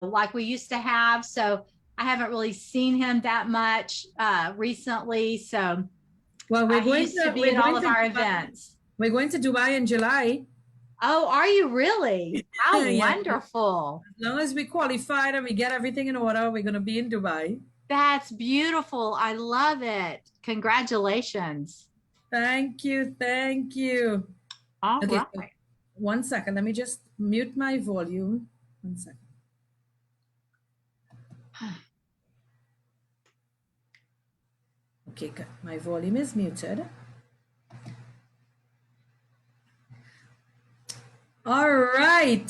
like we used to have. So I haven't really seen him that much recently. So Well, he used to be at all of our events. we're going to Dubai in July. Oh, are you really? How Yeah, wonderful. as long as we qualified and we get everything in order, we're going to be in Dubai. That's beautiful. I love it. Congratulations. Thank you, thank you. All Okay, so right. one second. Let me just mute my volume. One second. Okay, good. My volume is muted. All right.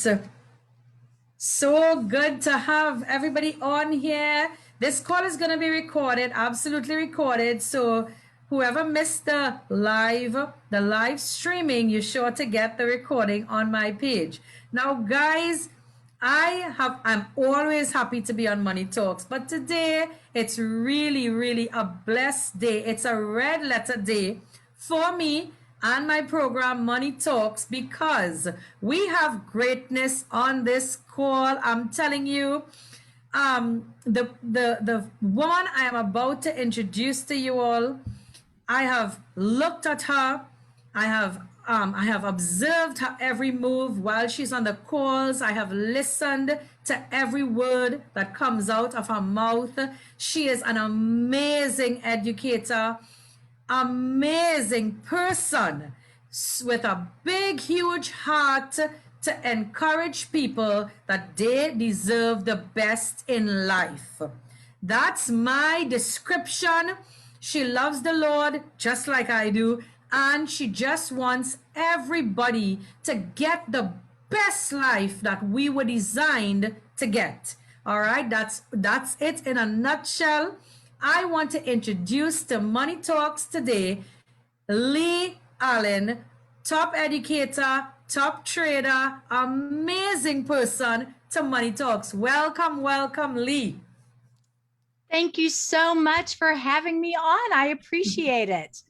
So good to have everybody on here. This call is going to be recorded, absolutely recorded. So whoever missed the live streaming, you're sure to get the recording on my page. Now, guys, I'm always happy to be on Money Talks, but today it's really a blessed day. It's a red letter day for me and my program Money Talks because we have greatness on this call. I'm telling you, the woman I am about to introduce to you all, I have looked at her. I have observed her every move while she's on the calls. I have listened to every word that comes out of her mouth. She is an amazing educator, amazing person with a big, huge heart to encourage people that they deserve the best in life. That's my description. She loves the Lord just like I do, and she just wants everybody to get the best life that we were designed to get. All right, that's it in a nutshell. I want to introduce to Money Talks today Lee Allen, top educator, top trader, amazing person to Money Talks. Welcome, welcome, Lee. Thank you so much for having me on. I appreciate it.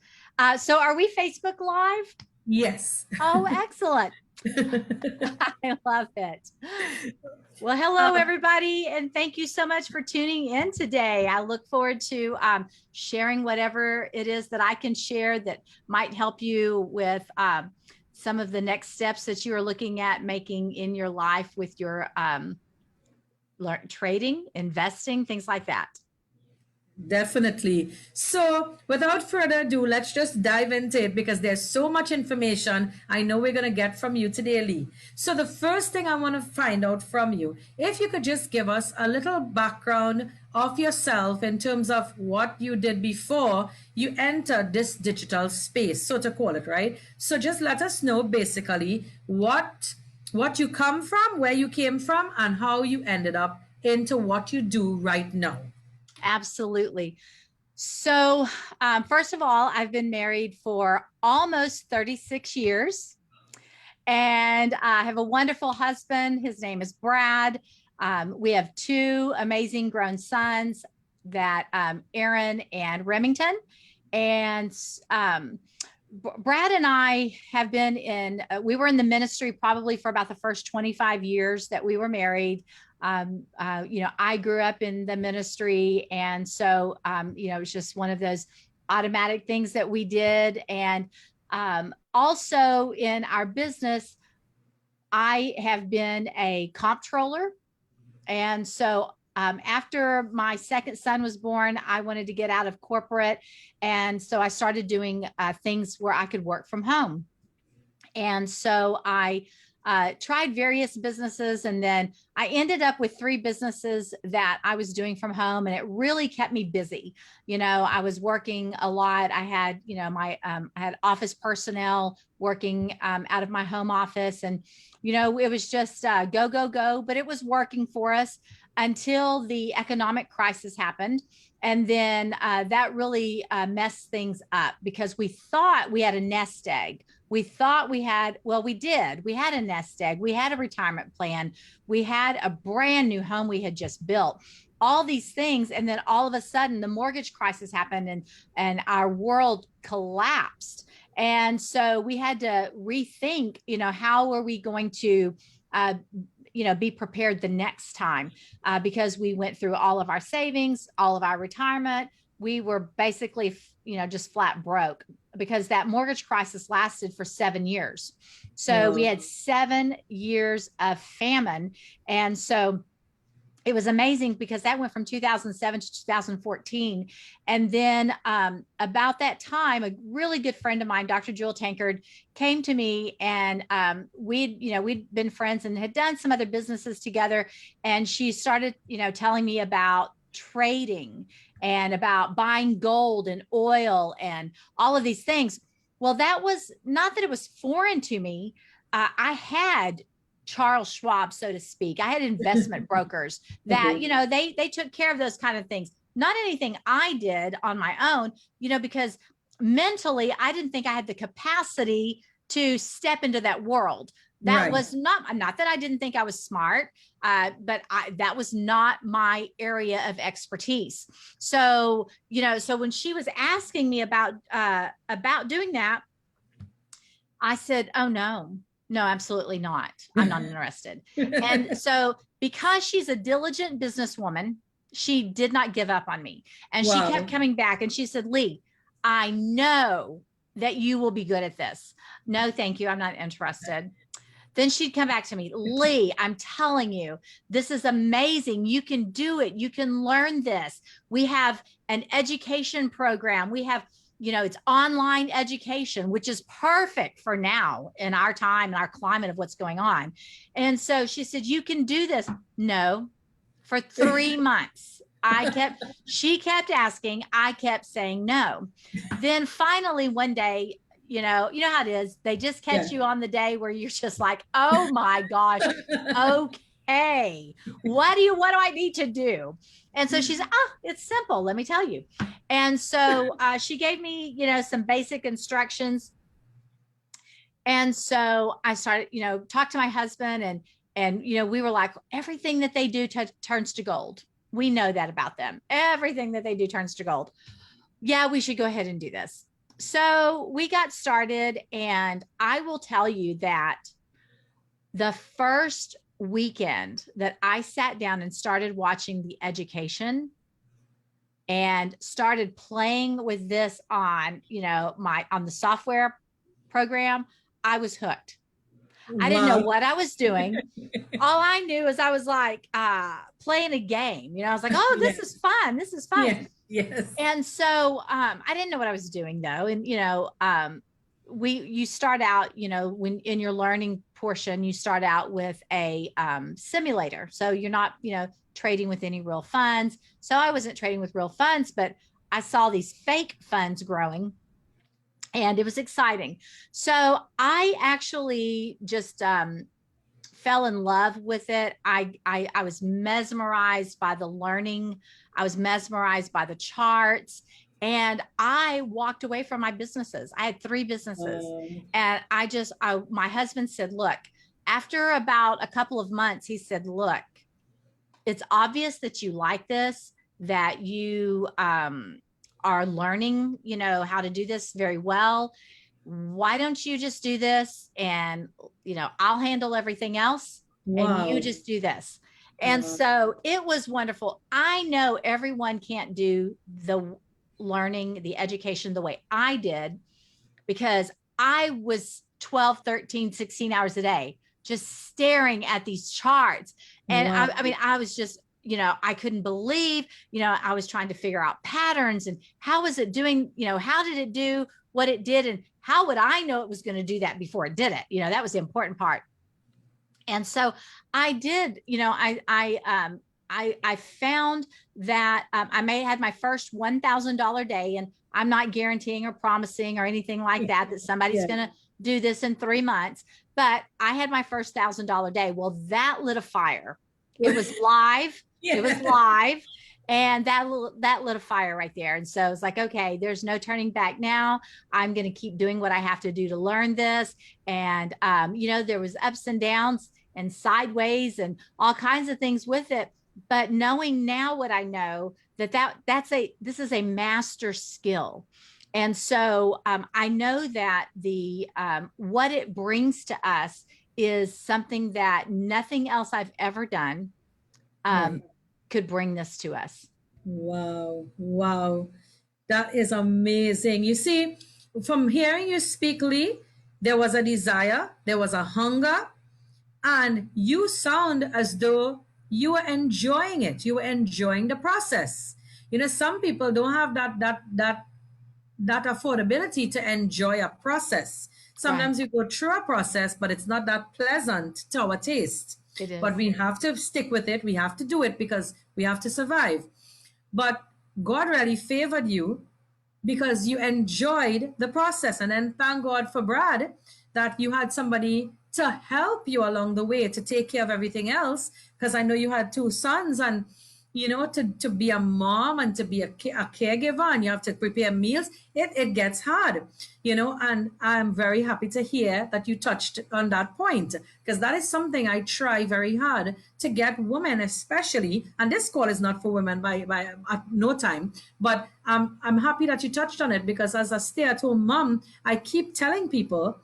So, are we Facebook Live? Yes. Oh, excellent. I love it. Well, hello, Um, everybody, and thank you so much for tuning in today. I look forward to sharing whatever it is that I can share that might help you with some of the next steps that you are looking at making in your life with your trading, investing, things like that. Definitely. So, without further ado, let's just dive into it because there's so much information I know we're going to get from you today, Lee. So, the first thing I want to find out from you, if you could just give us a little background of yourself in terms of what you did before you entered this digital space, so to call it, right? So, just let us know basically what you come from, where you came from, and how you ended up into what you do right now. Absolutely. So, first of all, I've been married for almost 36 years, and I have a wonderful husband. His name is Brad. We have two amazing grown sons that Aaron and Remington. And Brad and I have been we were in the ministry probably for about the first 25 years that we were married. I grew up in the ministry. And so, it was just one of those automatic things that we did. And also in our business, I have been a comptroller. And so after my second son was born, I wanted to get out of corporate. And so I started doing things where I could work from home. And so I tried various businesses, and then I ended up with three businesses that I was doing from home, and it really kept me busy. I was working a lot. I had, I had office personnel working out of my home office, and it was just go go go, but it was working for us until the economic crisis happened. And then that really messed things up because we thought we had a nest egg. We thought we had, well, we did. We had a nest egg. We had a retirement plan. We had a brand new home we had just built. All these things. And then all of a sudden the mortgage crisis happened, and our world collapsed. And so we had to rethink, how are we going to be prepared the next time, because we went through all of our savings, all of our retirement. We were basically, just flat broke because that mortgage crisis lasted for 7 years. So we Wow. had 7 years of famine. And so it was amazing because that went from 2007 to 2014. And then about that time, a really good friend of mine, Dr. Jewel Tankard, came to me, and we'd been friends and had done some other businesses together. And she started, telling me about trading and about buying gold and oil and all of these things. Well, that was not that it was foreign to me. I had Charles Schwab, so to speak. I had investment brokers that, they took care of those kind of things. Not anything I did on my own, because mentally I didn't think I had the capacity to step into that world. That Right. was not that I didn't think I was smart, but that was not my area of expertise. So, so when she was asking me about doing that, I said, "Oh no, absolutely not. I'm not interested." And so, because she's a diligent businesswoman, she did not give up on me. And she kept Wow. coming back and she said, "Lee, I know that you will be good at this." "No, thank you. I'm not interested." Then she'd come back to me, "Lee, I'm telling you, this is amazing. You can do it. You can learn this. We have an education program. We have, it's online education, which is perfect for now in our time and our climate of what's going on." And so she said, "You can do this." No, for 3 months. She kept asking, I kept saying no. Then finally one day, how it is. They just catch Yeah. you on the day where you're just like, "Oh my gosh, okay, what do I need to do?" And so she said, "Oh, it's simple. Let me tell you." And so she gave me, some basic instructions. And so I started, talk to my husband, and we were like, everything that they do turns to gold. We know that about them. Everything that they do turns to gold. Yeah, we should go ahead and do this. So we got started, and I will tell you that the first weekend that I sat down and started watching the education and started playing with this on, on the software program, I was hooked. I didn't know Wow. what I was doing. All I knew is I was like playing a game. I was like, "Oh, this Yeah. is fun. This is fun." Yeah. Yes. And so I didn't know what I was doing though. And you start out, when in your learning portion, you start out with a simulator. So you're not, trading with any real funds. So I wasn't trading with real funds, but I saw these fake funds growing, and it was exciting. So I actually just fell in love with it. I was mesmerized by the learning. I was mesmerized by the charts. And I walked away from my businesses. I had 3 businesses. And my husband said, "Look," after about a couple of months, he said, "Look, it's obvious that you like this, that you are learning, how to do this very well. Why don't you just do this, and I'll handle everything else, and you Wow. just do this." And Wow. so it was wonderful. I know everyone can't do the learning, the education the way I did, because I was 12, 13, 16 hours a day just staring at these charts. And Wow. I mean, I was just, I couldn't believe, I was trying to figure out patterns and how was it doing, how did it do what it did, and how would I know it was going to do that before it did it? That was the important part. And so I did, I found that I may have had my first $1,000 day, and I'm not guaranteeing or promising or anything like that somebody's Yeah. going to do this in 3 months, but I had my first $1,000 day. Well, that lit a fire. It was live. Yeah. It was live. And that lit a fire right there. And so it's like, okay, there's no turning back now. I'm going to keep doing what I have to do to learn this. And, there was ups and downs and sideways and all kinds of things with it. But knowing now what I know, this is a master skill. And so I know that what it brings to us is something that nothing else I've ever done Right. could bring this to us. Wow. Wow. That is amazing. You see, from hearing you speak, Lee, there was a desire, there was a hunger, and you sound as though you were enjoying it. You were enjoying the process. You know, some people don't have that affordability to enjoy a process. Right. Sometimes you go through a process, but it's not that pleasant to our taste. It But is. we have to stick with it. We have to do it because we have to survive. But God really favored you because you enjoyed the process. And then thank God for Brad that you had somebody to help you along the way to take care of everything else. Because I know you had two sons, and you know, to be a mom and to be a caregiver, and you have to prepare meals, it gets hard, you know. And I'm very happy to hear that you touched on that point, because that is something I try very hard to get women, especially, and this call is not for women by at no time, but I'm happy that you touched on it, because as a stay-at-home mom, I keep telling people,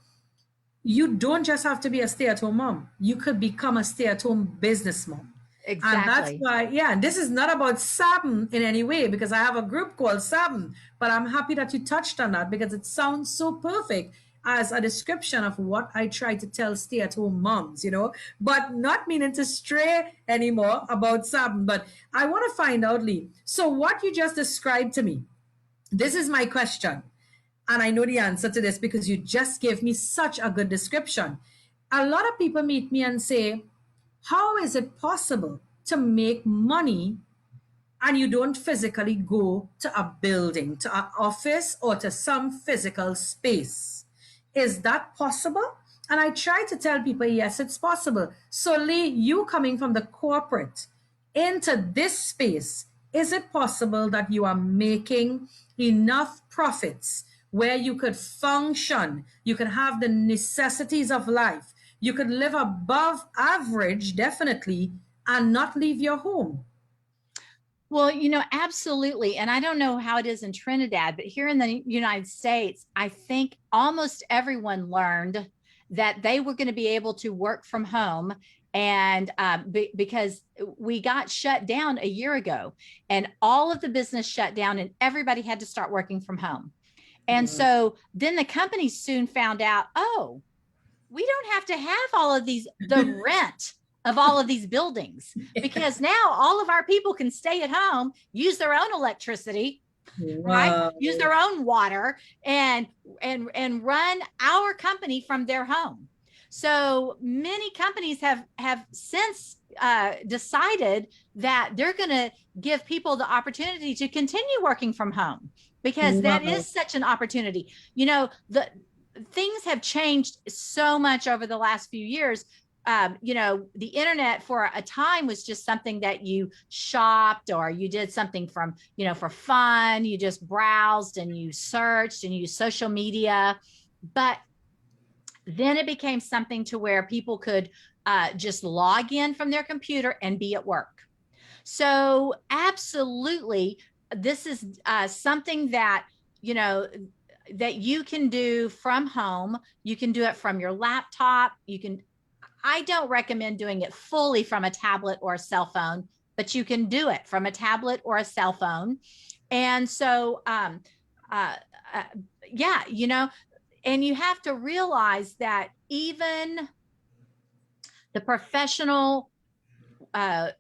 you don't just have to be a stay-at-home mom. You could become a stay-at-home business mom. And that's Exactly. why, yeah, and this is not about Sabin in any way, because I have a group called Sabin, but I'm happy that you touched on that because it sounds so perfect as a description of what I try to tell stay-at-home moms, you know, but not meaning to stray anymore about Sabin. But I want to find out, Lee, so what you just described to me, this is my question. And I know the answer to this because you just gave me such a good description. A lot of people meet me and say, how is it possible to make money and you don't physically go to a building, to an office, or to some physical space? Is that possible? And I try to tell people, yes, it's possible. So, Lee, you coming from the corporate into this space, is it possible that you are making enough profits where you could function, you could have the necessities of life, you could live above average, definitely, and not leave your home? Well, you know, absolutely. And I don't know how it is in Trinidad, but here in the United States, I think almost everyone learned that they were going to be able to work from home. And because we got shut down a year ago and all of the business shut down and everybody had to start working from home. And Wow. so then the companies soon found out, oh, we don't have to have all of these, the rent of all of these buildings, because now all of our people can stay at home, use their own electricity, right? Wow. Use their own water and run our company from their home. So many companies have since decided that they're going to give people the opportunity to continue working from home, because that Wow. is such an opportunity. You know, the things have changed so much over the last few years. You know, the internet for a time was just something that you shopped or you did something from, you know, for fun. You just browsed and you searched and you used social media. But then it became something to where people could just log in from their computer and be at work. So, absolutely, this is something that, you know, that you can do from home. You can do it from your laptop. You can, I don't recommend doing it fully from a tablet or a cell phone, but you can do it from a tablet or a cell phone. And so, uh, uh, yeah, you know, and you have to realize that even the professional uh,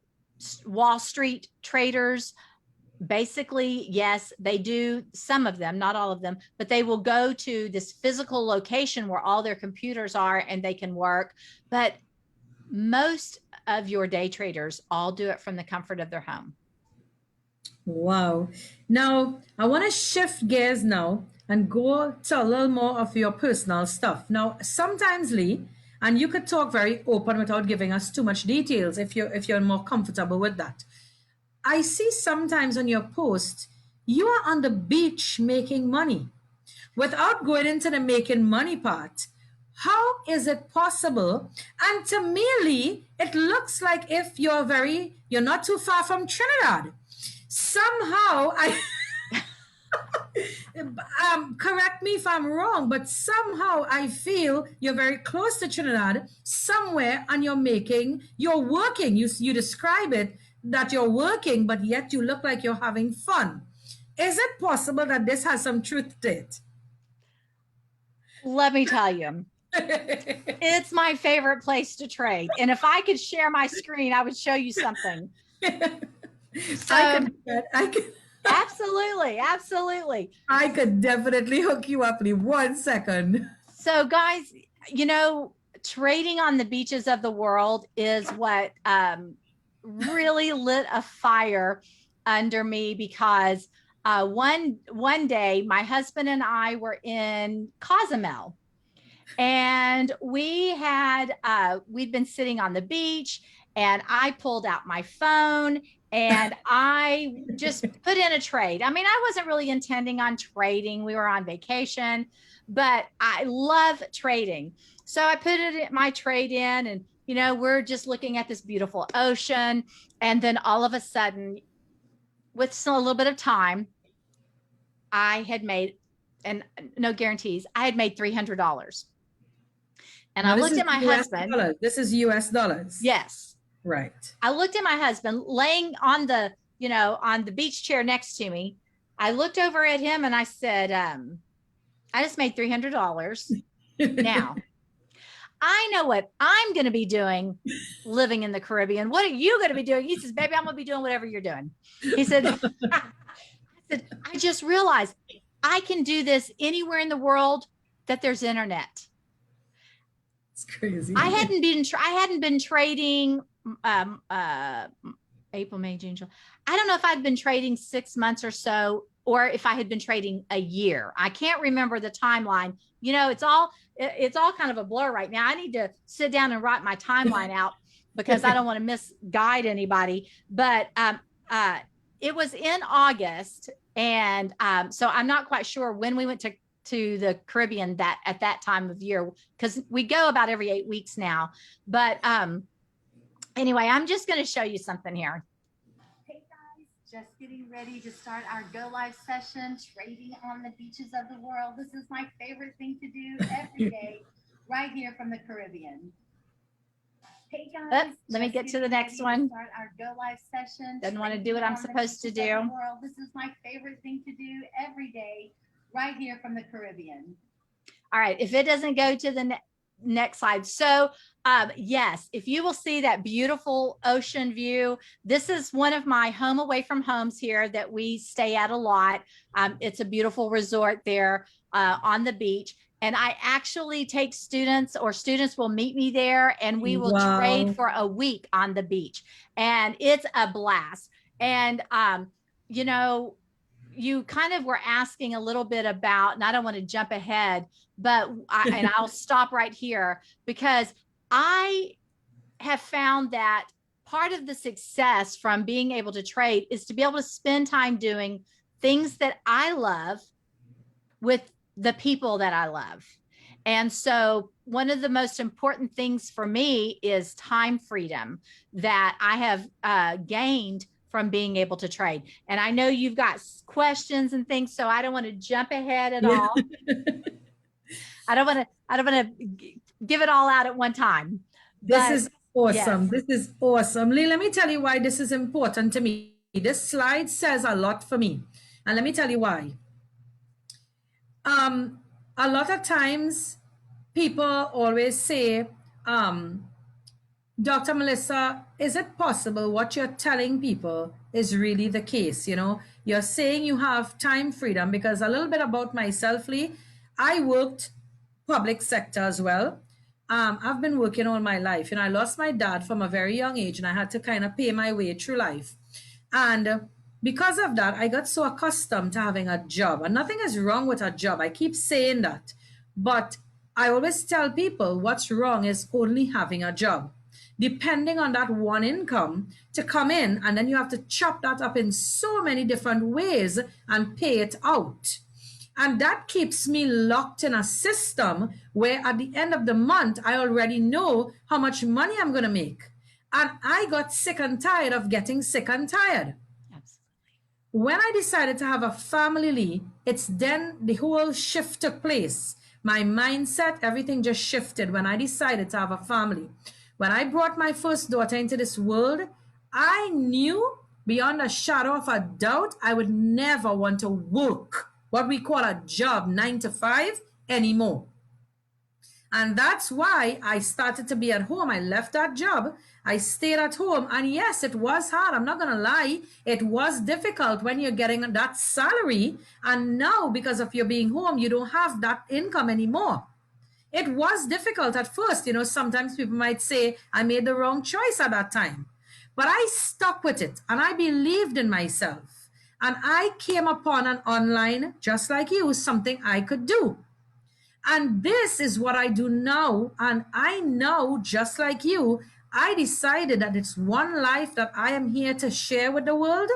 Wall Street traders, basically, yes, they do, some of them, not all of them, but they will go to this physical location where all their computers are and they can work. But most of your day traders all do it from the comfort of their home. Wow. Now, I want to shift gears now and go to a little more of your personal stuff. Now, sometimes, Lee, and you could talk very open without giving us too much details if you're more comfortable with that. I see sometimes on your post, you are on the beach making money. Without going into the making money part, how is it possible? And to me, Lee, it looks like if you're not too far from Trinidad. Somehow I Correct me if I'm wrong, but somehow I feel you're very close to Trinidad somewhere, and you're working. You describe it that you're working, but yet you look like you're having fun. Is it possible that this has some truth to it? Let me tell you, it's my favorite place to trade. And if I could share my screen, I would show you something. So I could absolutely, absolutely. I could definitely hook you up in 1 second. So guys, trading on the beaches of the world is what really lit a fire under me, because one day my husband and I were in Cozumel, and we'd been sitting on the beach, and I pulled out my phone and I just put in a trade. I mean, I wasn't really intending on trading. We were on vacation, but I love trading. So I put my trade in, and we're just looking at this beautiful ocean. And then all of a sudden, with a little bit of time, I had made, and no guarantees, I had made $300. And Now, I looked at my husband. This is US dollars. Yes. Right. I looked at my husband laying on the, on the beach chair next to me. I looked over at him and I said, I just made $300. Now, I know what I'm going to be doing living in the Caribbean. What are you going to be doing? He says, baby, I'm going to be doing whatever you're doing. He said, I just realized I can do this anywhere in the world that there's internet. It's crazy. I hadn't been trading April, May, June, July. I don't know if I'd been trading 6 months or so, or if I had been trading a year. I can't remember the timeline. It's all kind of a blur right now. I need to sit down and write my timeline out, because I don't want to misguide anybody. But it was in August, and so I'm not quite sure when we went to the Caribbean at that time of year, because we go about every 8 weeks now. But anyway, I'm just going to show you something here. Hey guys, just getting ready to start our Go Live session, trading on the beaches of the world. This is my favorite thing to do every day, right here from the Caribbean. Hey guys, let me get to the next one. Start our Go Live session. Doesn't want to do what I'm supposed to do. This is my favorite thing to do every day, right here from the Caribbean. All right, if it doesn't go to the next slide. So yes, if you will see that beautiful ocean view, this is one of my home away from homes here that we stay at a lot. It's a beautiful resort there on the beach. And I actually take students, or students will meet me there, and we will trade for a week on the beach. And it's a blast. And, you kind of were asking a little bit about, and I don't want to jump ahead, but I'll stop right here, because I have found that part of the success from being able to trade is to be able to spend time doing things that I love with the people that I love. And so one of the most important things for me is time freedom that I have gained from being able to trade. And I know you've got questions and things, so I don't want to jump ahead at all. I don't want to give it all out at one time. This is awesome. Yes. This is awesome. Lee, let me tell you why this is important to me. This slide says a lot for me. And let me tell you why. A lot of times people always say, Dr. Melissa, is it possible what you're telling people is really the case? You're saying you have time freedom, because a little bit about myself, Lee, I worked public sector as well. I've been working all my life. I lost my dad from a very young age, and I had to kind of pay my way through life. And because of that, I got so accustomed to having a job. And nothing is wrong with a job. I keep saying that. But I always tell people what's wrong is only having a job. Depending on that one income to come in, and then you have to chop that up in so many different ways and pay it out. And that keeps me locked in a system where at the end of the month, I already know how much money I'm going to make. And I got sick and tired of getting sick and tired. When I decided to have a family, it's then the whole shift took place. My mindset, everything just shifted when I decided to have a family. When I brought my first daughter into this world, I knew beyond a shadow of a doubt I would never want to work what we call a job 9 to 5 anymore. And that's why I started to be at home. I left that job. I stayed at home. And yes, it was hard. I'm not going to lie. It was difficult when you're getting that salary. And now, because of you being home, you don't have that income anymore. It was difficult at first. You know, sometimes people might say, I made the wrong choice at that time. But I stuck with it and I believed in myself. And I came upon an online, just like you, something I could do. And this is what I do now. And I know, just like you, I decided that it's one life that I am here to share with the world.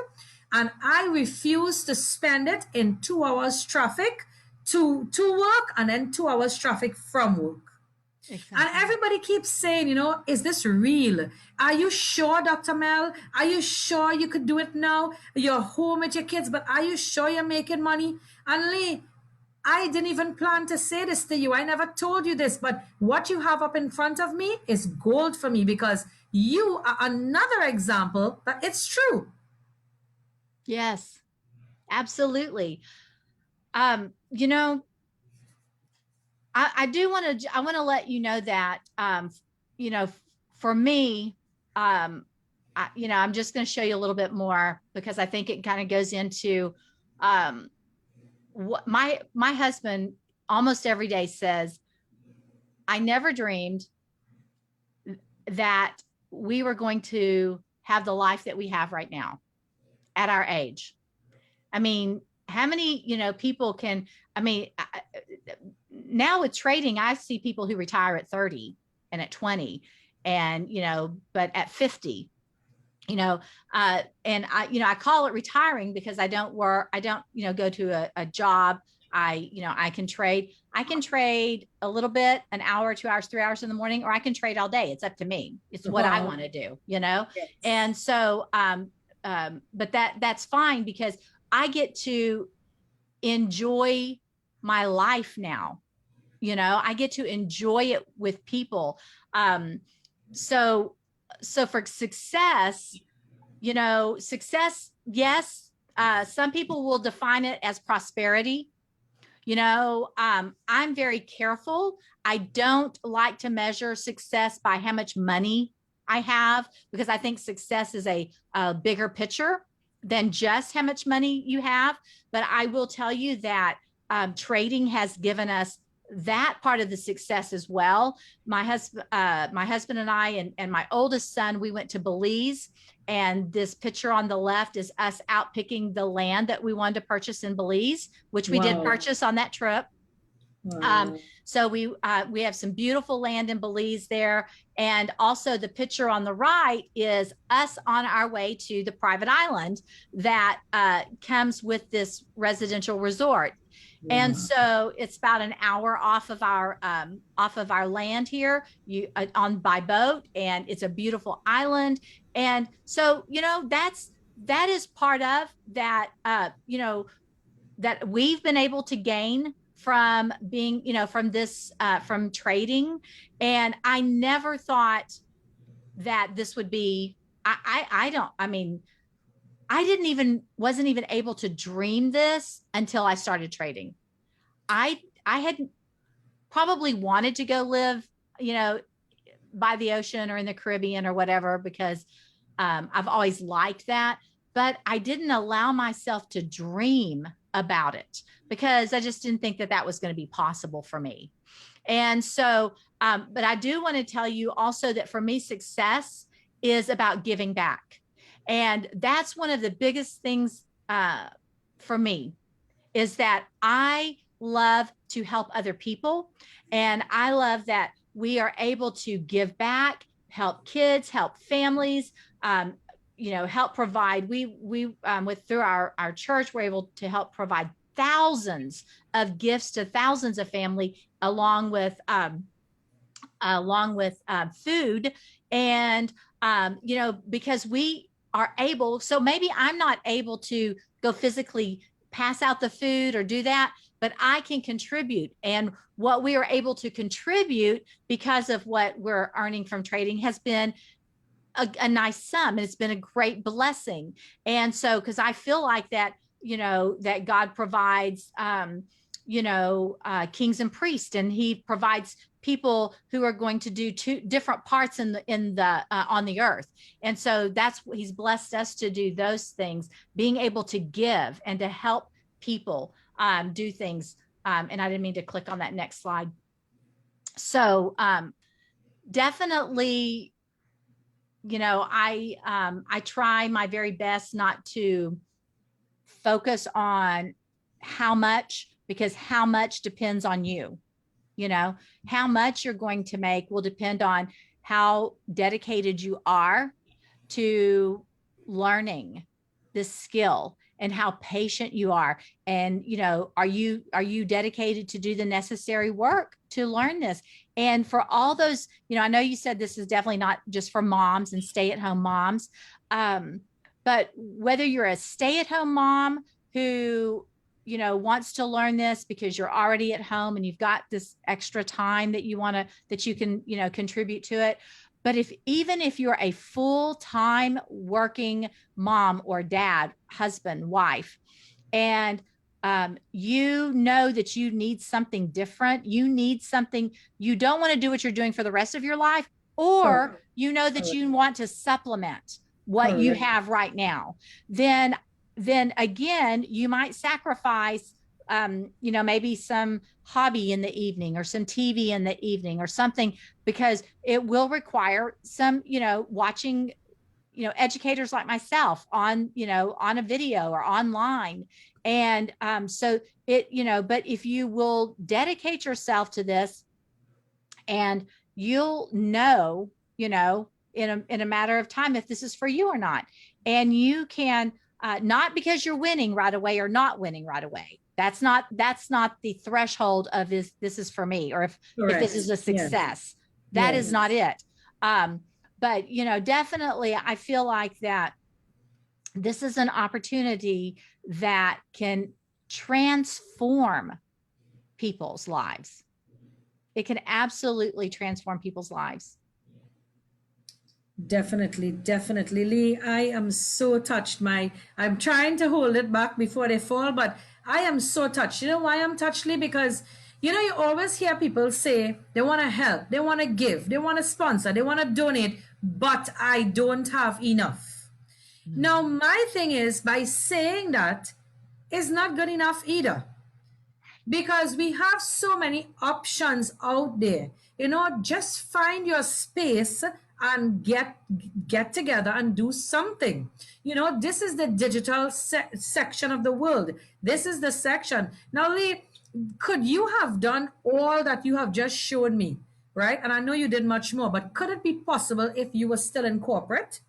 And I refuse to spend it in 2 hours traffic to work and then 2 hours traffic from work. And Exactly. everybody keeps saying, you know, is this real? Are you sure, Dr. Mel? Are you sure you could do it now? You're home with your kids, but are you sure you're making money? And Lee, I didn't even plan to say this to you. I never told you this, but what you have up in front of me is gold for me because you are another example that it's true. Yes, absolutely. You know, I do want to, I want to let you know that, you know, for me, I'm just going to show you a little bit more because I think it kind of goes into, um, what my husband almost every day says, I never dreamed that we were going to have the life that we have right now at our age. I mean, how many, people can, I mean, now with trading, I see people who retire at 30 and at 20 and, but at 50, and I call it retiring because I don't work, I don't, go to a job. I can trade a little bit, an hour, 2 hours, 3 hours in the morning, or I can trade all day. It's up to me. It's what I Wow. want to do, Yes. and so, but that's fine because I get to enjoy my life now. I get to enjoy it with people. Um, so, so for success, success, yes, some people will define it as prosperity. I'm very careful. I don't like to measure success by how much money I have because I think success is a bigger picture than just how much money you have. But I will tell you that trading has given us that part of the success as well. My husband and I and my oldest son, we went to Belize, and this picture on the left is us out picking the land that we wanted to purchase in Belize, which we did Wow. purchase on that trip. Um, Wow. so we have some beautiful land in Belize there, and also the picture on the right is us on our way to the private island that comes with this residential resort. And Wow. so it's about an hour off of our land here, you on by boat, and it's a beautiful island. And so that is part of that. That we've been able to gain from being, from this, from trading. And I never thought that this would be, I don't, I mean, I didn't even, wasn't even able to dream this until I started trading. I had probably wanted to go live, you know, by the ocean or in the Caribbean or whatever, because I've always liked that. But I didn't allow myself to dream about it because I just didn't think that that was going to be possible for me. And so, but I do want to tell you also that for me, success is about giving back. And that's one of the biggest things for me is that I love to help other people. And I love that we are able to give back, help kids, help families, help provide. With through our church, we're able to help provide thousands of gifts to thousands of family, along with food, and because are able, so maybe I'm not able to go physically pass out the food or do that, but I can contribute. And what we are able to contribute because of what we're earning from trading has been a nice sum, and it's been a great blessing. And so, because I feel like that, that God provides, kings and priests, and He provides people who are going to do two different parts in the on the earth. And so that's what He's blessed us to do, those things, being able to give and to help people do things. And I didn't mean to click on that next slide. So definitely, I try my very best not to focus on how much, because how much depends on you. How much you're going to make will depend on how dedicated you are to learning this skill, and how patient you are. And are you dedicated to do the necessary work to learn this? And for all those, I know you said this is definitely not just for moms and stay-at-home moms, but whether you're a stay-at-home mom who wants to learn this because you're already at home and you've got this extra time that you can contribute to it. But even if you're a full-time working mom or dad, husband, wife, and you know that you need something different, you don't want to do what you're doing for the rest of your life, or that you want to supplement what you have right now, then again, you might sacrifice maybe some hobby in the evening, or some TV in the evening, or something, because it will require some, watching, educators like myself on a video or online. And so but if you will dedicate yourself to this, and you'll know, in a matter of time, if this is for you or not. And you can, not because you're winning right away or not winning right away. That's not the threshold of this is for me, or if this is a success. That is not it. But definitely I feel like that this is an opportunity that can transform people's lives. It can absolutely transform people's lives. Definitely, definitely. Lee, I am so touched. I'm trying to hold it back before they fall, but I am so touched. You know why I'm touched, Lee? Because, you always hear people say they want to help, they want to give, they want to sponsor, they want to donate, but I don't have enough. Now, my thing is, by saying that is not good enough either, because we have so many options out there. Just find your space and get together and do something. This is the digital section of the world. This is the section. Now, Lee, could you have done all that you have just shown me, right? And I know you did much more, but could it be possible if you were still in corporate?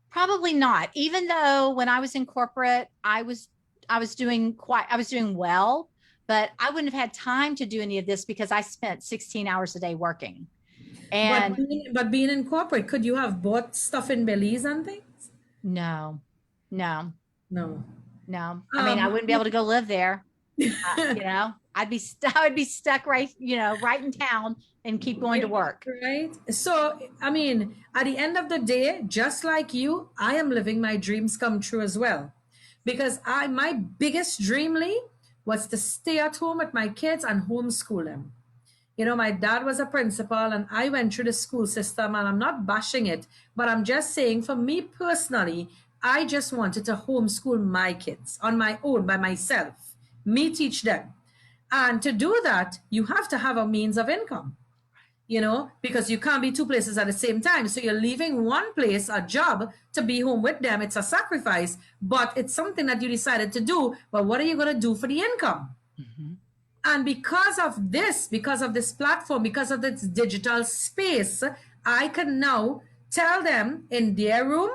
Probably not. Even though when I was in corporate, I was doing well, but I wouldn't have had time to do any of this because I spent 16 hours a day working. And but being in corporate, could you have bought stuff in Belize and things? no. No. I mean, I wouldn't be able to go live there. I'd be stuck right in town and keep going to work. Right. So, I mean, at the end of the day, just like you, I am living my dreams come true as well. Because my biggest dream, Lee, was to stay at home with my kids and homeschool them. My dad was a principal and I went through the school system, and I'm not bashing it, but I'm just saying, for me personally, I just wanted to homeschool my kids on my own, by myself, me teach them. And to do that, you have to have a means of income, because you can't be two places at the same time. So you're leaving one place, a job, to be home with them. It's a sacrifice, but it's something that you decided to do. But what are you going to do for the income? Mm-hmm. And because of this platform, because of this digital space, I can now tell them in their room,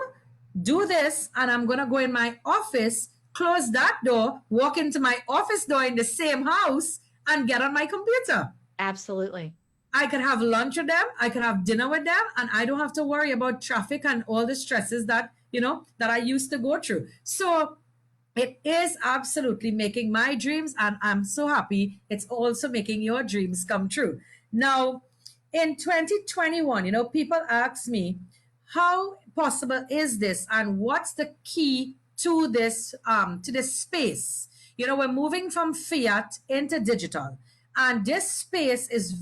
do this, and I'm going to go in my office, close that door, walk into my office door in the same house, and get on my computer. Absolutely. I could have lunch with them, I could have dinner with them, and I don't have to worry about traffic and all the stresses that, that I used to go through. So it is absolutely making my dreams, and I'm so happy it's also making your dreams come true. Now, in 2021, people ask me, how possible is this, and what's the key to this space? We're moving from fiat into digital, and this space is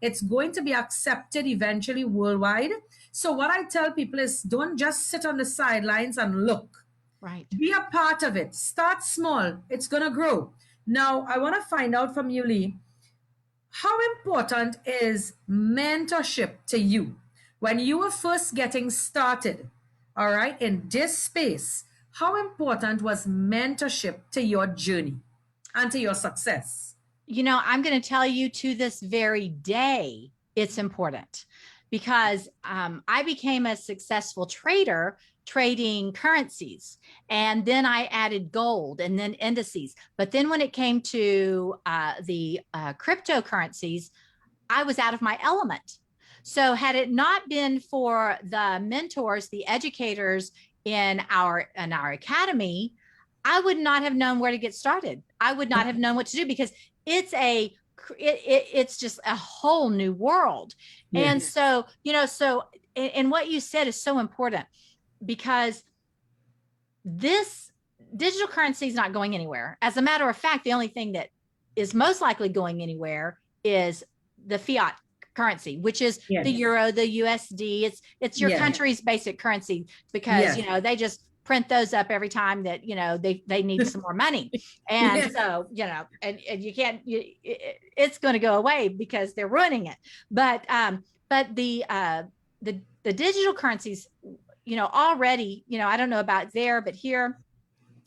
it's going to be accepted eventually worldwide. So what I tell people is, don't just sit on the sidelines and look. Right. Be a part of it. Start small. It's going to grow. Now, I want to find out from you, Lee, how important is mentorship to you when you were first getting started, all right, in this space? How important was mentorship to your journey and to your success? I'm going to tell you, to this very day, it's important, because I became a successful trader trading currencies. And then I added gold and then indices. But then when it came to the cryptocurrencies, I was out of my element. So had it not been for the mentors, the educators in our academy, I would not have known where to get started. I would not have known what to do, because it's just a whole new world. Yes. And so, and what you said is so important, because this digital currency is not going anywhere. As a matter of fact, the only thing that is most likely going anywhere is the fiat currency, which is the euro, the USD. It's your country's basic currency, because they just print those up every time that they need some more money. And so and you can't, it's going to go away because they're ruining it. But the digital currencies, already, I don't know about there, but here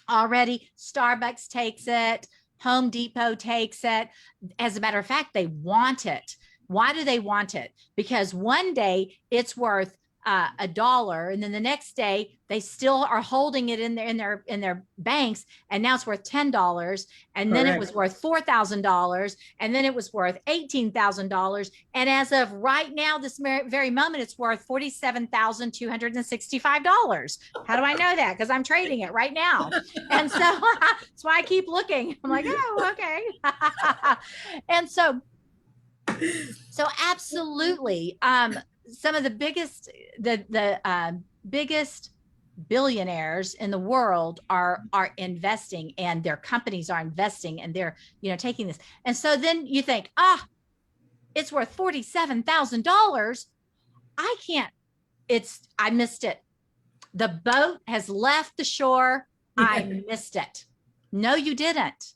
already Starbucks takes it, Home Depot takes it. As a matter of fact, they want it. Why do they want it? Because one day it's worth $1, and then the next day they still are holding it in their banks, and now it's worth $10, and then it was worth $4,000, and then it was worth $18,000, and as of right now, this very moment, it's worth $47,265. How do I know that? Because I'm trading it right now, and so that's why I keep looking. I'm like, oh, okay. And so absolutely, some of the biggest biggest billionaires in the world are investing, and their companies are investing, and they're taking this. And so then you think, it's worth $47,000. I missed it. The boat has left the shore. I missed it. No, you didn't.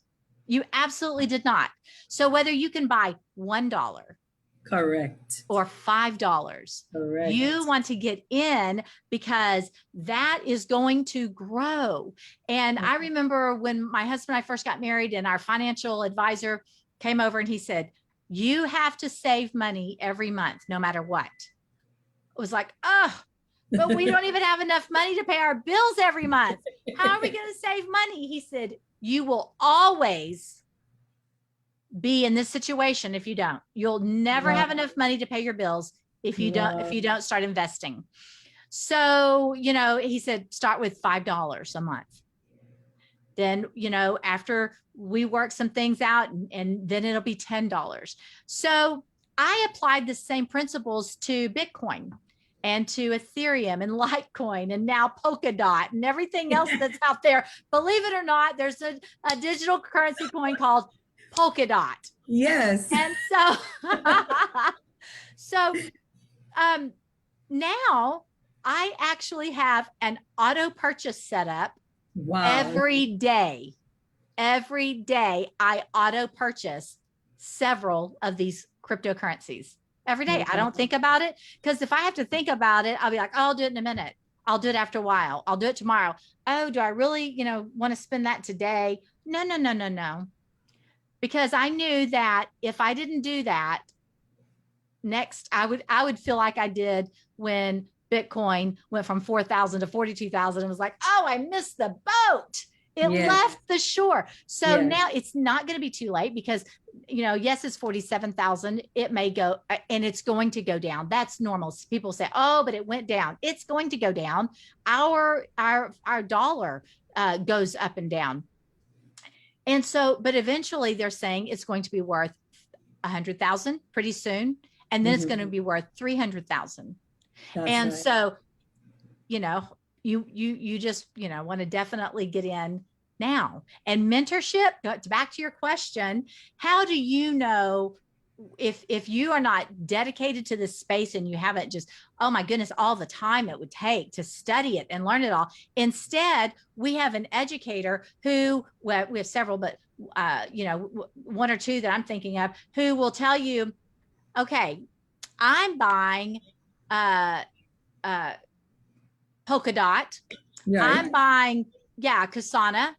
You absolutely did not. So whether you can buy $1, correct, or $5, correct, you want to get in, because that is going to grow. And I remember when my husband and I first got married, and our financial advisor came over and he said, you have to save money every month, no matter what. It was like, oh, but we don't even have enough money to pay our bills every month. How are we going to save money? He said, you will always be in this situation if you don't. You'll never have enough money to pay your bills if you don't start investing. So, he said, start with $5 a month. Then, after we work some things out, and then it'll be $10. So I applied the same principles to Bitcoin and to Ethereum and Litecoin, and now Polkadot and everything else that's out there. Believe it or not, there's a digital currency coin called Polkadot. Yes. And so now I actually have an auto purchase set up. Wow. Every day I auto purchase several of these cryptocurrencies. Every day. I don't think about it, because if I have to think about it, I'll be like, oh, I'll do it in a minute. I'll do it after a while. I'll do it tomorrow. Oh, do I really, want to spend that today? No. Because I knew that if I didn't do that, next, I would feel like I did when Bitcoin went from 4,000 to 42,000 and was like, oh, I missed the boat. It Yes. left the shore. So Yes. now it's not going to be too late because, yes, it's 47,000. It may go and it's going to go down. That's normal. People say, oh, but it went down. It's going to go down. Our dollar goes up and down. And so, but eventually they're saying it's going to be worth 100,000 pretty soon. And then it's going to be worth 300,000. That's And right. so, you know, you just, want to definitely get in now. And mentorship, back to your question, how do you know if you are not dedicated to this space and you haven't just, oh my goodness, all the time it would take to study it and learn it all? Instead, we have an educator who, well, we have several, but one or two that I'm thinking of, who will tell you, okay, I'm buying uh Polkadot. Right. I'm buying, Kasana.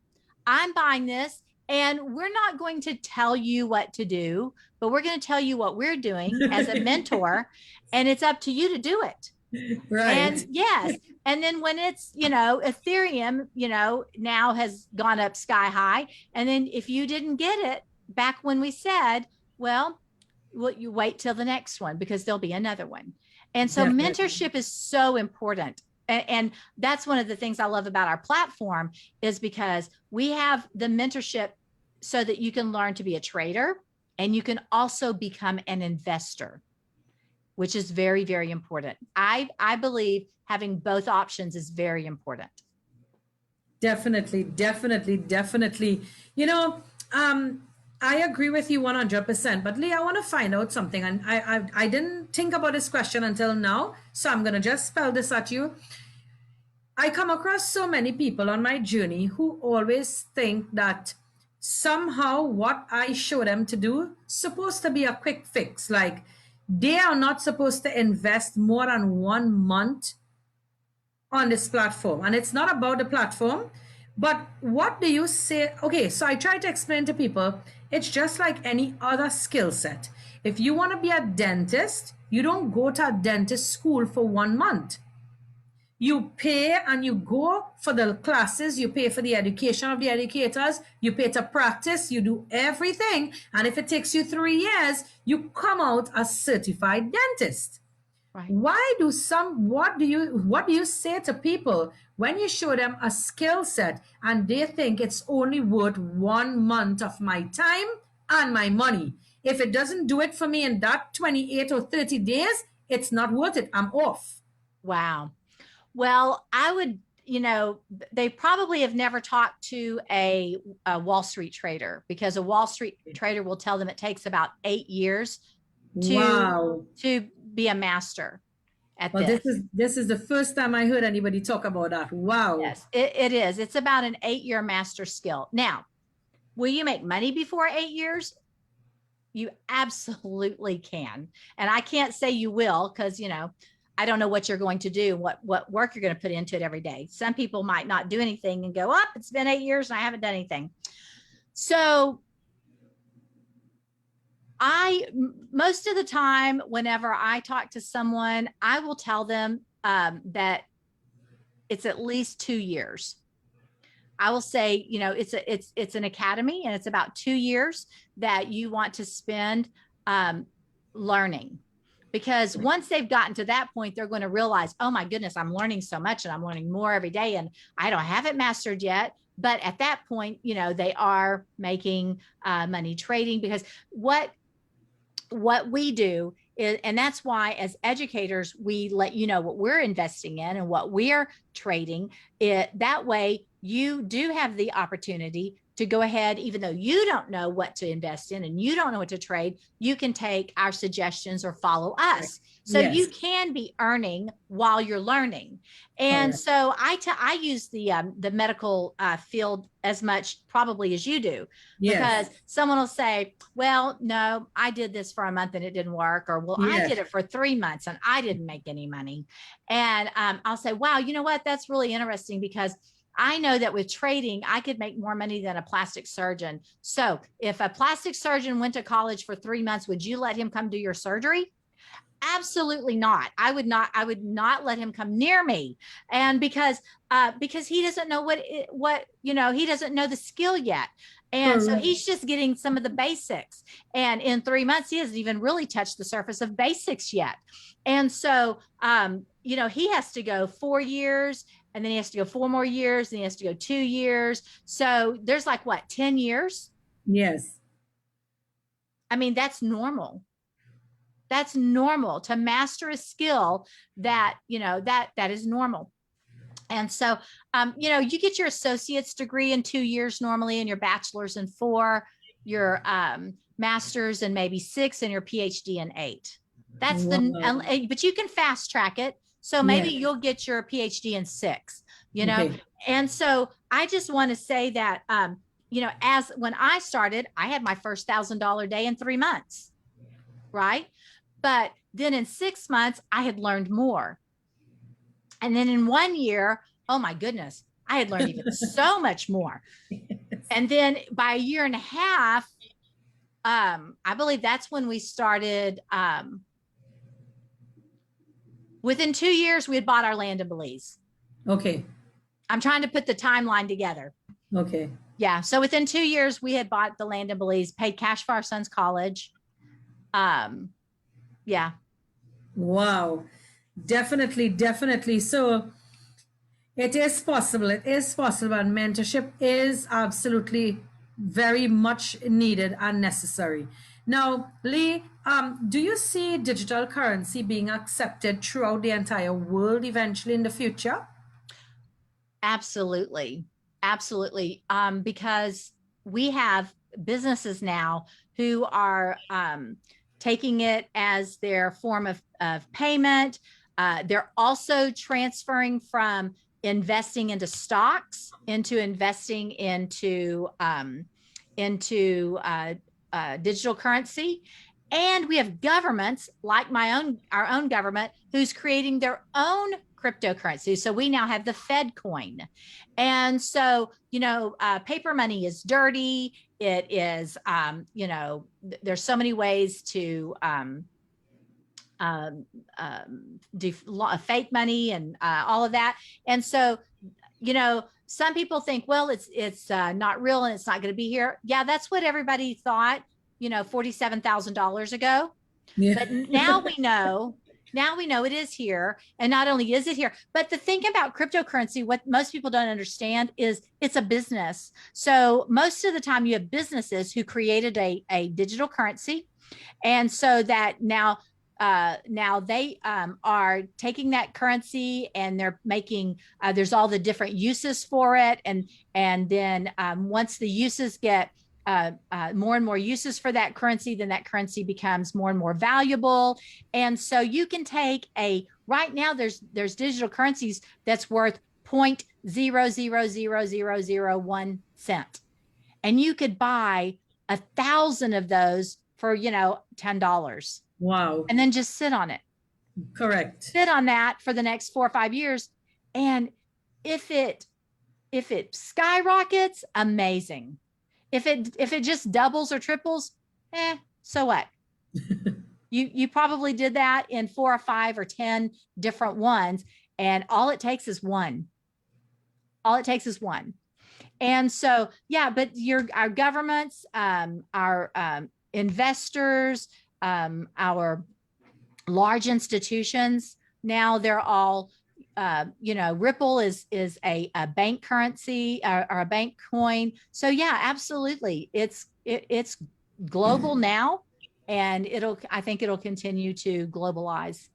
I'm buying this. And we're not going to tell you what to do, but we're going to tell you what we're doing as a mentor. And it's up to you to do it. And Right. yes. And then when it's, Ethereum, now has gone up sky high. And then if you didn't get it back when we said, well, you wait till the next one because there'll be another one. And so Definitely. mentorship is so important. And that's one of the things I love about our platform is because we have the mentorship so that you can learn to be a trader and you can also become an investor, which is very, very important. I believe having both options is very important. Definitely, definitely, definitely. You know, I agree with you 100%. But Lee, I want to find out something, and I didn't think about this question until now, so I'm gonna just spell this at you. I come across so many people on my journey who always think that somehow what I show them to do supposed to be a quick fix. Like they are not supposed to invest more than 1 month on this platform. And it's not about the platform, but what do you say? Okay, so I try to explain to people it's just like any other skill set. If you want to be a dentist, you don't go to a dentist school for 1 month. You pay and you go for the classes, you pay for the education of the educators, you pay to practice, you do everything. And if it takes you 3 years, you come out a certified dentist. Right. What do you say to people when you show them a skill set and they think it's only worth 1 month of my time and my money? If it doesn't do it for me in that 28 or 30 days, it's not worth it. I'm off. Wow. Well, I would, they probably have never talked to a Wall Street trader because a Wall Street trader will tell them it takes about 8 years to Wow. to be a master at Well, this. this is the first time I heard anybody talk about that. Wow. Yes, it is. It's about an 8-year master skill. Now, will you make money before 8 years? You absolutely can. And I can't say you will because, I don't know what you're going to do, what work you're going to put into it every day. Some people might not do anything and go, up, it's been 8 years and I haven't done anything. So most of the time, whenever I talk to someone, I will tell them that it's at least 2 years. I will say, it's an academy and it's about 2 years that you want to spend learning. Because once they've gotten to that point, they're going to realize, oh my goodness, I'm learning so much and I'm learning more every day and I don't have it mastered yet. But at that point, they are making money trading because what we do is, and that's why as educators, we let you know what we're investing in and what we're trading. That way you do have the opportunity to go ahead, even though you don't know what to invest in and you don't know what to trade, you can take our suggestions or follow us. So Yes. you can be earning while you're learning. And so I use the medical field as much probably as you do, because someone will say, well, no, I did this for a month and it didn't work. Or, well, I did it for 3 months and I didn't make any money. And I'll say, wow, you know what? That's really interesting because I know that with trading, I could make more money than a plastic surgeon. So if a plastic surgeon went to college for 3 months, would you let him come do your surgery? Absolutely not. I would not let him come near me. And because he doesn't know what, he doesn't know the skill yet. And so Correct. he's just getting some of the basics. And in 3 months, he hasn't even really touched the surface of basics yet. And so, he has to go 4 years, and then he has to go 4 more years, and he has to go 2 years. So there's like what, 10 years? Yes. I mean, that's normal to master a skill. That is normal. And so, you get your associate's degree in 2 years normally, and your bachelor's in four, your master's in maybe six, and your PhD in eight. That's Wow. but you can fast track it. So maybe Yes. you'll get your PhD in six, you know? Okay. And so I just want to say that, as when I started, I had my first $1,000 day in 3 months, right? But then in 6 months, I had learned more. And then in 1 year, oh my goodness, I had learned even so much more. And then by a year and a half, I believe that's when we started. Within 2 years, we had bought our land in Belize. Okay. I'm trying to put the timeline together. Okay. Yeah. So within 2 years, we had bought the land in Belize, paid cash for our son's college. Yeah. Wow. Definitely, definitely. So it is possible. It is possible. And mentorship is absolutely very much needed and necessary. Now, Lee, do you see digital currency being accepted throughout the entire world eventually in the future? Absolutely. Absolutely. Because we have businesses now who are taking it as their form of payment. They're also transferring from investing into stocks into investing into digital currency. And we have governments like our own government who's creating their own cryptocurrency. So we now have the Fed coin. And so, paper money is dirty. It is, there's so many ways to do fake money and all of that. And so, some people think, well, it's not real and it's not going to be here. Yeah, that's what everybody thought, $47,000 ago. Yeah. But now we know it is here. And not only is it here, but the thing about cryptocurrency, what most people don't understand is it's a business. So most of the time you have businesses who created a digital currency. And so that now they are taking that currency and they're making there's all the different uses for it, and then once the uses get more and more uses for that currency, then that currency becomes more and more valuable. And so you can take right now there's digital currencies that's worth 0.000001 cent, and you could buy 1,000 of those for $10, Wow. and then just sit on it. Correct. Sit on that for the next 4 or 5 years. And if it skyrockets, amazing. If it just doubles or triples, so what? You probably did that in 4 or 5 or 10 different ones, and all it takes is one. All it takes is one. And so, yeah, but our governments, our investors, our large institutions, now they're all, Ripple is a bank currency or a bank coin. So yeah, absolutely, it's global now, and I think it'll continue to globalize.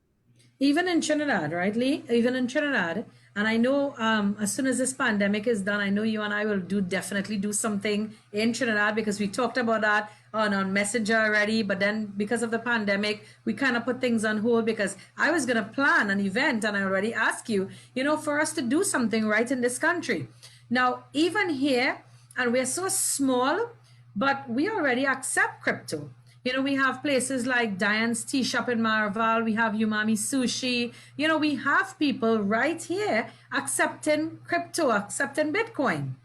Even in Trinidad, right, Lee? Even in Trinidad. And I know as soon as this pandemic is done, I know you and I will definitely do something in Trinidad, because we talked about that on Messenger already. But then because of the pandemic, we kind of put things on hold, because I was going to plan an event and I already asked you, for us to do something right in this country. Now, even here, and we're so small, but we already accept crypto. We have places like Diane's Tea Shop in Marval. We have Umami Sushi. We have people right here accepting crypto, accepting Bitcoin.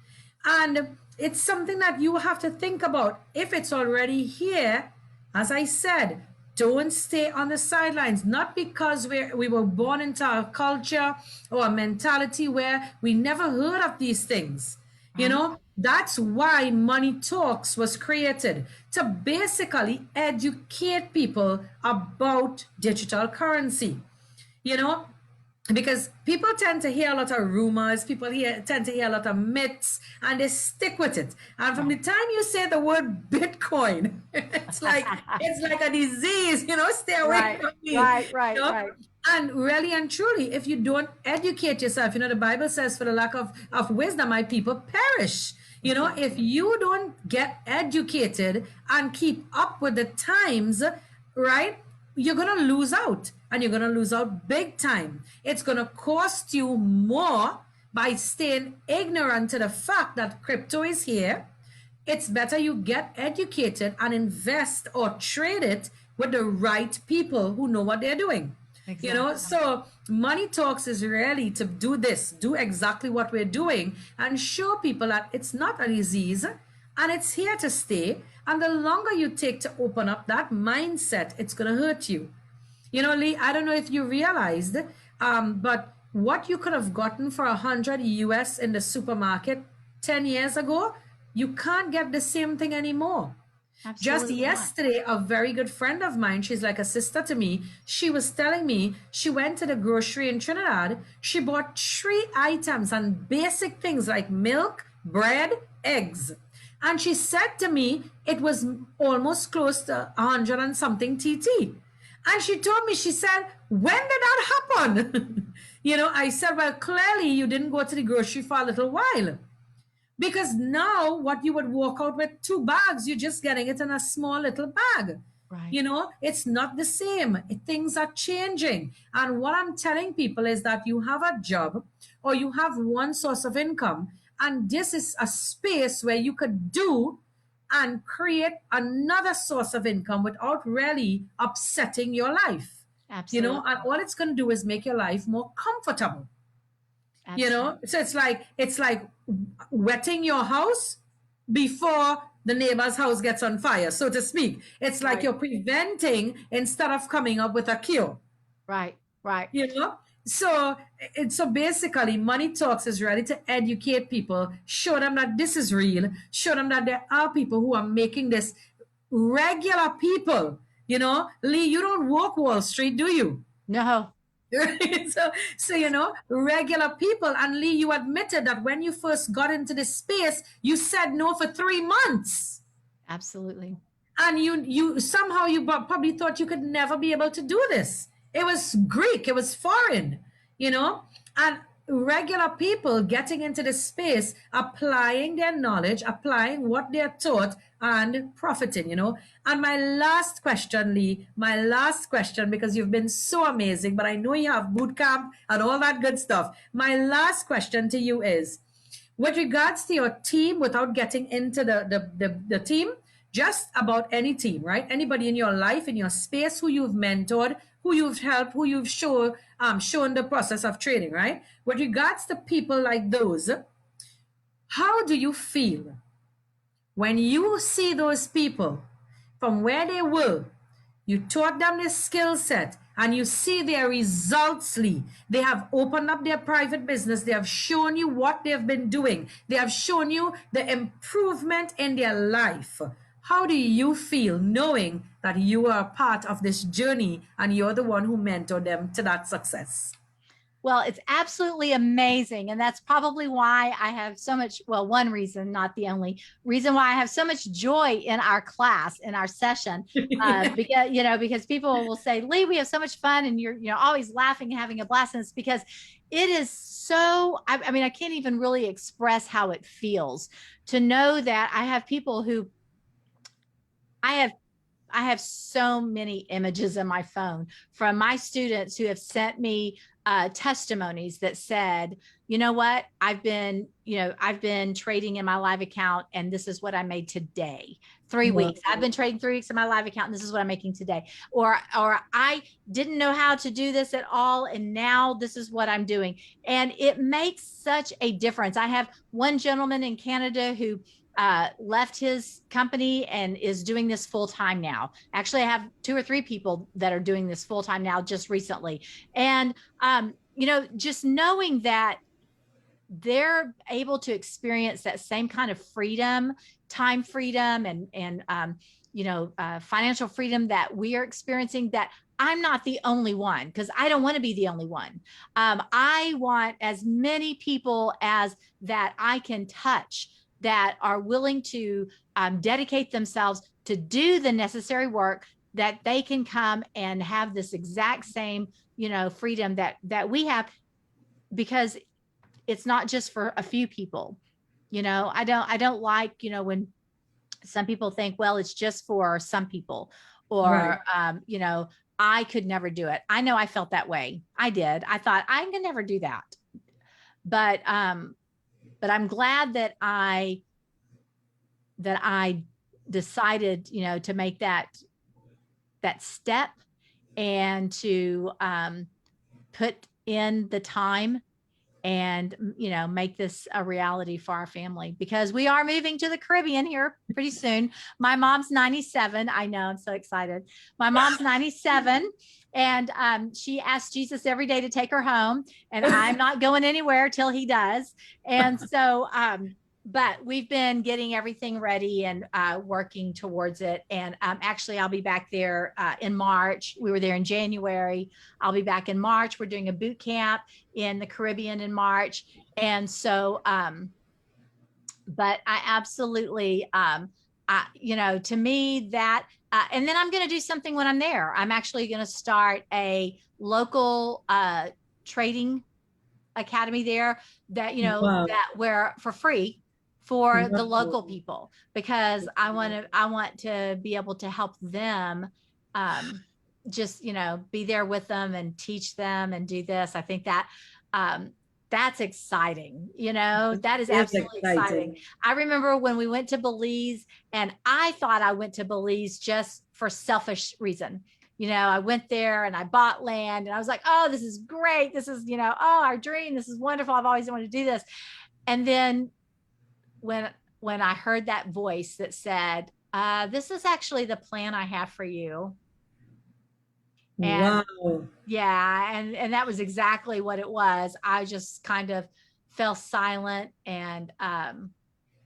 And it's something that you have to think about. If it's already here, as I said, Don't stay on the sidelines, not because we were born into a culture or a mentality where we never heard of these things. You Right. know, that's why Money Talks was created, to basically educate people about digital currency. You know, because people tend to hear a lot of rumors, tend to hear a lot of myths, and they stick with it. And from the time you say the word Bitcoin, it's like a disease, stay away Right, from me. right, right, right. And really and truly, if you don't educate yourself, the Bible says, for the lack of wisdom, my people perish. If Exactly. you don't get educated and keep up with the times, right, you're going to lose out, and you're going to lose out big time. It's going to cost you more by staying ignorant to the fact that crypto is here. It's better you get educated and invest or trade it with the right people who know what they're doing. Exactly. So Money Talks is really to do exactly what we're doing, and show people that it's not a disease and it's here to stay. And the longer you take to open up that mindset, it's going to hurt you. Lee, I don't know if you realized, but what you could have gotten for 100 US in the supermarket 10 years ago, you can't get the same thing anymore. Just Absolutely not. yesterday, a very good friend of mine, she's like a sister to me, she was telling me she went to the grocery in Trinidad. She bought 3 items and basic things like milk, bread, eggs. And she said to me it was almost close to 100 and something TT. And she told me, she said, when did that happen? I said, well, clearly you didn't go to the grocery for a little while. Because now what you would walk out with 2 bags, you're just getting it in a small little bag. Right. It's not the same. Things are changing. And what I'm telling people is that you have a job or you have one source of income, and this is a space where you could do and create another source of income without really upsetting your life. Absolutely. And all it's going to do is make your life more comfortable. Absolutely. So it's like wetting your house before the neighbor's house gets on fire, so to speak. It's like Right. you're preventing instead of coming up with a cure. Right. Right. you know so basically, Money Talks is ready to educate people, show them that this is real, show them that there are people who are making this, regular people. Lee, you don't walk Wall Street, do you? No. So regular people. And Lee, you admitted that when you first got into this space, you said no for 3 months. Absolutely. And you somehow you probably thought you could never be able to do this. It was Greek, it was foreign, and regular people getting into this space, applying their knowledge, applying what they're taught, and profiting. And my last question, Lee, because you've been so amazing, but I know you have boot camp and all that good stuff. My last question to you is, with regards to your team, without getting into the team, just about any team, right? Anybody in your life, in your space, who you've mentored, who you've helped, who you've shown the process of trading, right? With regards to people like those, how do you feel when you see those people from where they were? You taught them this skill set, and you see their results, Lee. They have opened up their private business. They have shown you what they've been doing. They have shown you the improvement in their life. How do you feel knowing that you are a part of this journey and you're the one who mentored them to that success? Well, it's absolutely amazing. And that's probably why I have so much, well, one reason, not the only reason why I have so much joy in our class, in our session. Because people will say, Lee, we have so much fun and you're, always laughing and having a blast. And it's because it is so, I mean, I can't even really express how it feels to know that I have people who I have I have so many images in my phone from my students who have sent me testimonies that said, you know what, I've been trading in my live account and this is what I made today. 3 weeks. I've been trading 3 weeks in my live account and this is what I'm making today. Or I didn't know how to do this at all and now this is what I'm doing. And it makes such a difference. I have one gentleman in Canada who left his company and is doing this full time now. Actually, I have 2 or 3 people that are doing this full time now just recently. And, just knowing that they're able to experience that same kind of freedom, time freedom, and financial freedom that we are experiencing, that I'm not the only one, because I don't want to be the only one. I want as many people as that I can touch that are willing to dedicate themselves to do the necessary work, that they can come and have this exact same freedom that we have, because it's not just for a few people. I don't like when some people think, well, it's just for some people, Right. or I could never do it. I know I felt that way. I did. I thought I can never do that. But I'm glad that I decided, to make that step, and to put in the time, and make this a reality for our family, because we are moving to the Caribbean here pretty soon. My mom's 97. I know, I'm so excited. My mom's 97, and she asks Jesus every day to take her home, and I'm not going anywhere till he does. And so but we've been getting everything ready and working towards it. And actually, I'll be back there in March. We were there in January. I'll be back in March. We're doing a boot camp in the Caribbean in March. And so, but I absolutely, to me, that, and then I'm going to do something when I'm there. I'm actually going to start a local trading academy there, that Wow. that where for free for the Wow. local people, because I want to be able to help them, just be there with them and teach them and do this. I think that um that's exciting. That is It's absolutely exciting. exciting. I remember when we went to Belize, and I thought I went to Belize just for selfish reason. I went there and I bought land, and I was like, oh, this is great. This is, oh, our dream. This is wonderful. I've always wanted to do this. And then when I heard that voice that said, this is actually the plan I have for you. And Wow. yeah, and that was exactly what it was. I just kind of fell silent, and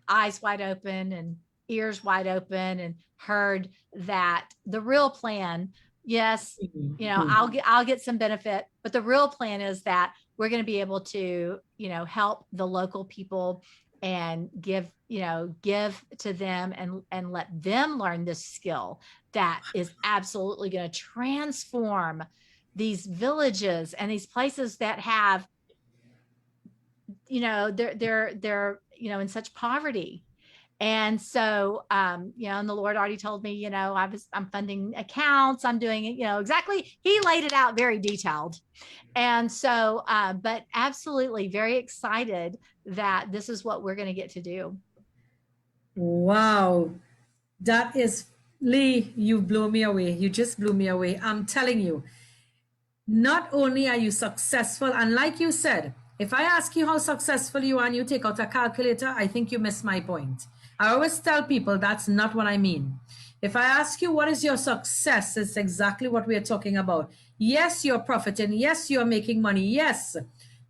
eyes wide open and ears wide open, and heard that the real plan, yes, Mhm. I'll get some benefit, but the real plan is that we're going to be able to help the local people, and give to them, and let them learn this skill that is absolutely going to transform these villages and these places that have, they're in such poverty. And so, and the Lord already told me, I'm funding accounts, I'm doing it, exactly. He laid it out very detailed. And so, but absolutely very excited that this is what we're going to get to do. Wow. That is, Lee, you blew me away. You just blew me away. I'm telling you, not only are you successful, and like you said, if I ask you how successful you are and you take out a calculator, I think you miss my point. I always tell people that's not what I mean. If I ask you what is your success, it's exactly what we are talking about. Yes, you're profiting. Yes, you're making money. Yes,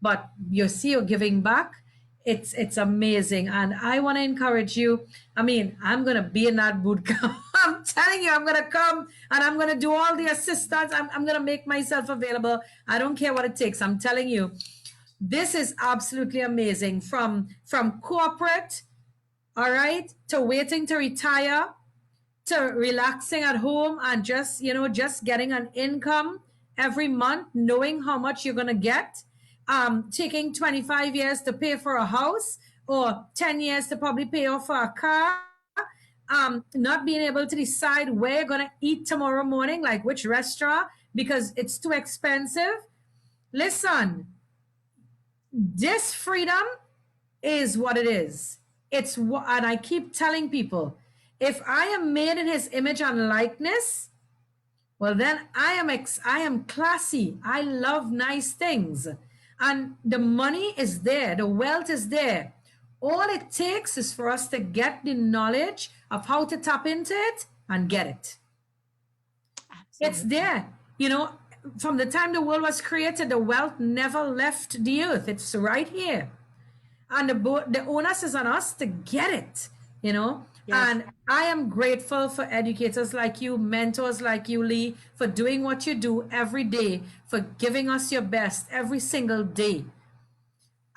but you see, you're giving back. It's amazing, and I want to encourage you. I mean, I'm gonna be in that boot camp. I'm telling you, I'm gonna come and I'm gonna do all the assistance. I'm gonna make myself available. I don't care what it takes. I'm telling you, this is absolutely amazing. From corporate, all right, to waiting to retire, to relaxing at home and just getting an income every month, knowing how much you're going to get, taking 25 years to pay for a house, or 10 years to probably pay off for a car, not being able to decide where you're going to eat tomorrow morning, like which restaurant, because it's too expensive. Listen, this freedom is what it is. It's what, and I keep telling people, if I am made in his image and likeness, well then I am classy. I love nice things. And the money is there, the wealth is there. All it takes is for us to get the knowledge of how to tap into it and get it. It's Absolutely. there. You know, from the time the world was created, the wealth never left the earth. It's right here. And the onus is on us to get it, you know. Yes. And I am grateful for educators like you, mentors like you, Lee, for doing what you do every day, for giving us your best every single day.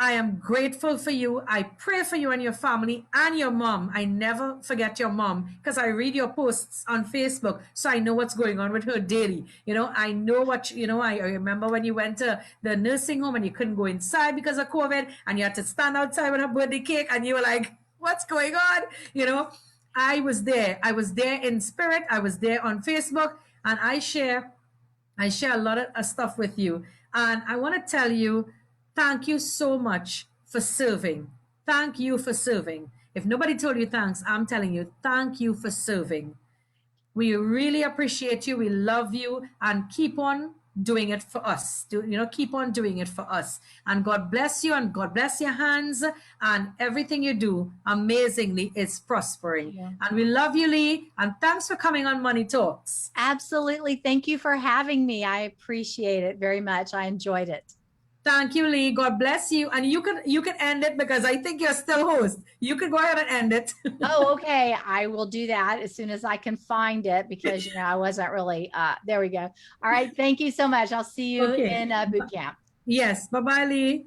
I am grateful for you. I pray for you and your family and your mom. I never forget your mom because I read your posts on Facebook. So I know what's going on with her daily. You know, I know what, you know, I remember when you went to the nursing home and you couldn't go inside because of COVID and you had to stand outside with her birthday cake and you were like, what's going on? You know, I was there. I was there in spirit. I was there on Facebook and I share a lot of stuff with you. And I want to tell you, thank you so much for serving. Thank you for serving. If nobody told you thanks, I'm telling you, thank you for serving. We really appreciate you. We love you and keep on doing it for us. Keep on doing it for us. And God bless you and God bless your hands and everything you do amazingly is prospering. Yeah. And we love you, Lee. And thanks for coming on Money Talks. Absolutely. Thank you for having me. I appreciate it very much. I enjoyed it. Thank you, Lee. God bless you. And you can end it because I think you're still host. You can go ahead and end it. Oh, okay. I will do that as soon as I can find it because, I wasn't really, there we go. All right. Thank you so much. I'll see you Okay. in boot camp. Yes. Bye-bye, Lee.